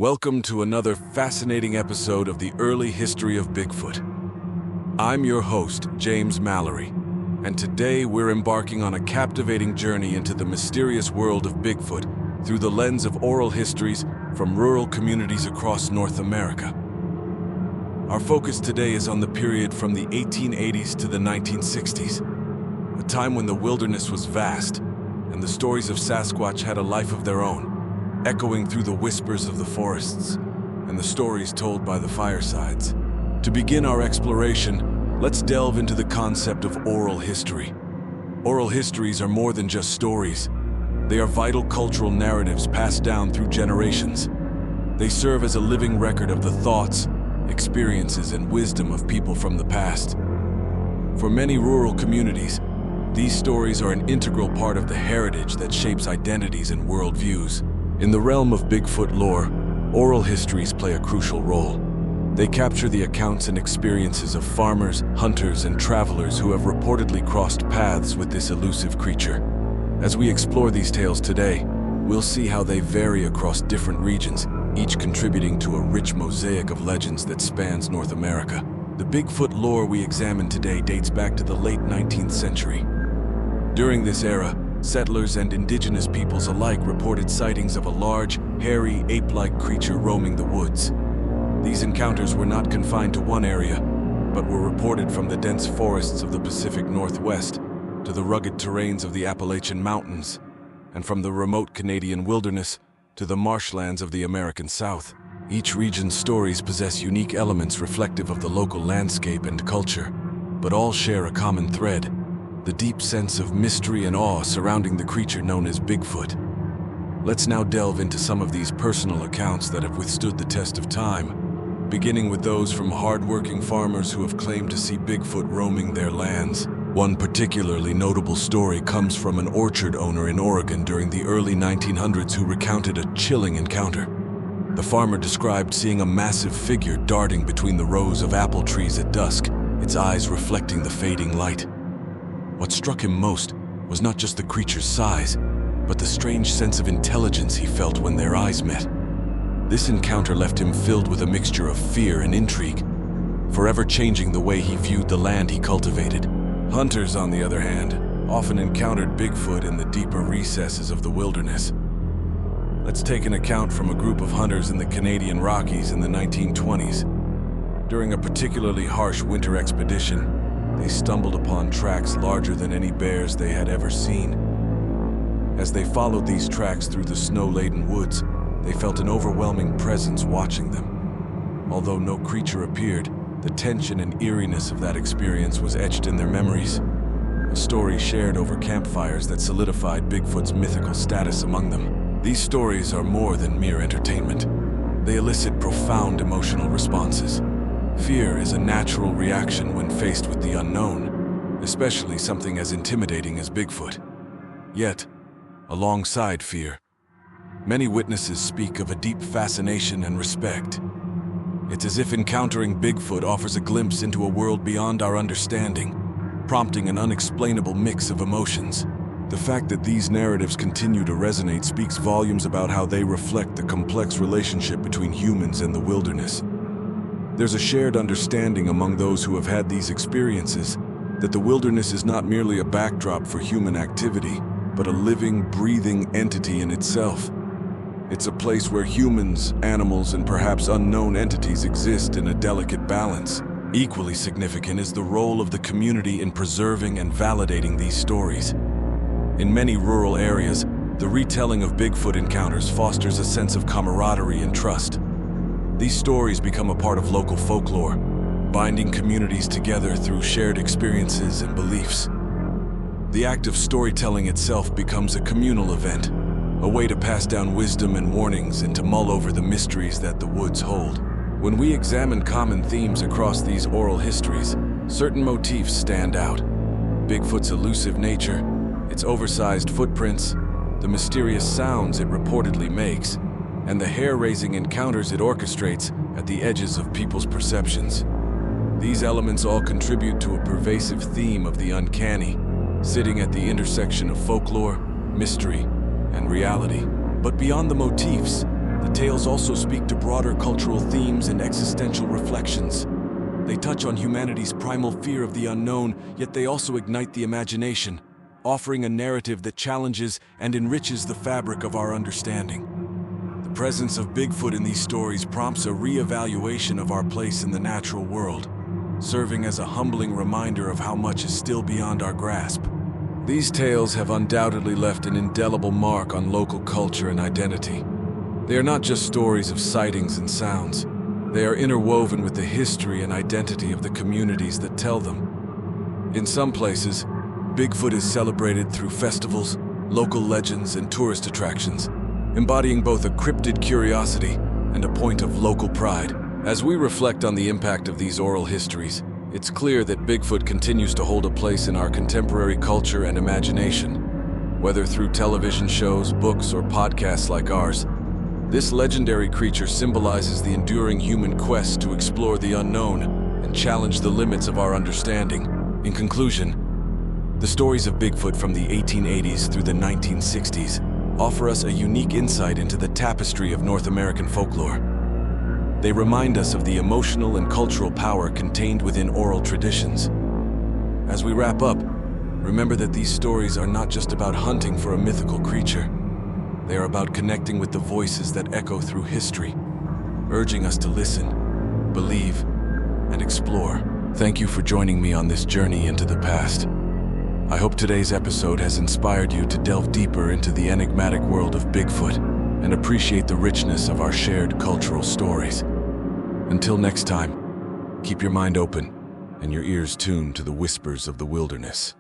Welcome to another fascinating episode of the early history of Bigfoot. I'm your host, James Mallory, and today we're embarking on a captivating journey into the mysterious world of Bigfoot through the lens of oral histories from rural communities across North America. Our focus today is on the period from the 1880s to the 1960s, a time when the wilderness was vast and the stories of Sasquatch had a life of their own, echoing through the whispers of the forests and the stories told by the firesides. To begin our exploration, let's delve into the concept of oral history. Oral histories are more than just stories. They are vital cultural narratives passed down through generations. They serve as a living record of the thoughts, experiences, and wisdom of people from the past. For many rural communities, these stories are an integral part of the heritage that shapes identities and worldviews. In the realm of Bigfoot lore, oral histories play a crucial role. They capture the accounts and experiences of farmers, hunters, and travelers who have reportedly crossed paths with this elusive creature. As we explore these tales today, we'll see how they vary across different regions, each contributing to a rich mosaic of legends that spans North America. The Bigfoot lore we examine today dates back to the late 19th century. During this era, settlers and indigenous peoples alike reported sightings of a large, hairy, ape-like creature roaming the woods. These encounters were not confined to one area, but were reported from the dense forests of the Pacific Northwest to the rugged terrains of the Appalachian Mountains, and from the remote Canadian wilderness to the marshlands of the American South. Each region's stories possess unique elements reflective of the local landscape and culture, but all share a common thread: the deep sense of mystery and awe surrounding the creature known as Bigfoot. Let's now delve into some of these personal accounts that have withstood the test of time, beginning with those from hard-working farmers who have claimed to see Bigfoot roaming their lands. One particularly notable story comes from an orchard owner in Oregon during the early 1900s who recounted a chilling encounter. The farmer described seeing a massive figure darting between the rows of apple trees at dusk, its eyes reflecting the fading light. What struck him most was not just the creature's size, but the strange sense of intelligence he felt when their eyes met. This encounter left him filled with a mixture of fear and intrigue, forever changing the way he viewed the land he cultivated. Hunters, on the other hand, often encountered Bigfoot in the deeper recesses of the wilderness. Let's take an account from a group of hunters in the Canadian Rockies in the 1920s. During a particularly harsh winter expedition, they stumbled upon tracks larger than any bears they had ever seen. As they followed these tracks through the snow-laden woods, they felt an overwhelming presence watching them. Although no creature appeared, the tension and eeriness of that experience was etched in their memories, a story shared over campfires that solidified Bigfoot's mythical status among them. These stories are more than mere entertainment. They elicit profound emotional responses. Fear is a natural reaction when faced with the unknown, especially something as intimidating as Bigfoot. Yet, alongside fear, many witnesses speak of a deep fascination and respect. It's as if encountering Bigfoot offers a glimpse into a world beyond our understanding, prompting an unexplainable mix of emotions. The fact that these narratives continue to resonate speaks volumes about how they reflect the complex relationship between humans and the wilderness. There's a shared understanding among those who have had these experiences that the wilderness is not merely a backdrop for human activity, but a living, breathing entity in itself. It's a place where humans, animals, and perhaps unknown entities exist in a delicate balance. Equally significant is the role of the community in preserving and validating these stories. In many rural areas, the retelling of Bigfoot encounters fosters a sense of camaraderie and trust. These stories become a part of local folklore, binding communities together through shared experiences and beliefs. The act of storytelling itself becomes a communal event, a way to pass down wisdom and warnings and to mull over the mysteries that the woods hold. When we examine common themes across these oral histories, certain motifs stand out. Bigfoot's elusive nature, its oversized footprints, the mysterious sounds it reportedly makes, and the hair-raising encounters it orchestrates at the edges of people's perceptions. These elements all contribute to a pervasive theme of the uncanny, sitting at the intersection of folklore, mystery, and reality. But beyond the motifs, The tales also speak to broader cultural themes and existential reflections. They touch on humanity's primal fear of the unknown, yet they also ignite the imagination, offering a narrative that challenges and enriches the fabric of our understanding. The presence of Bigfoot in these stories prompts a re-evaluation of our place in the natural world, serving as a humbling reminder of how much is still beyond our grasp. These tales have undoubtedly left an indelible mark on local culture and identity. They are not just stories of sightings and sounds. They are interwoven with the history and identity of the communities that tell them. In some places, Bigfoot is celebrated through festivals, local legends, and tourist attractions, embodying both a cryptid curiosity and a point of local pride. As we reflect on the impact of these oral histories, it's clear that Bigfoot continues to hold a place in our contemporary culture and imagination. Whether through television shows, books, or podcasts like ours, this legendary creature symbolizes the enduring human quest to explore the unknown and challenge the limits of our understanding. In conclusion, the stories of Bigfoot from the 1880s through the 1960s offer us a unique insight into the tapestry of North American folklore. They remind us of the emotional and cultural power contained within oral traditions. As we wrap up, remember that these stories are not just about hunting for a mythical creature. They are about connecting with the voices that echo through history, urging us to listen, believe, and explore. Thank you for joining me on this journey into the past. I hope today's episode has inspired you to delve deeper into the enigmatic world of Bigfoot and appreciate the richness of our shared cultural stories. Until next time, keep your mind open and your ears tuned to the whispers of the wilderness.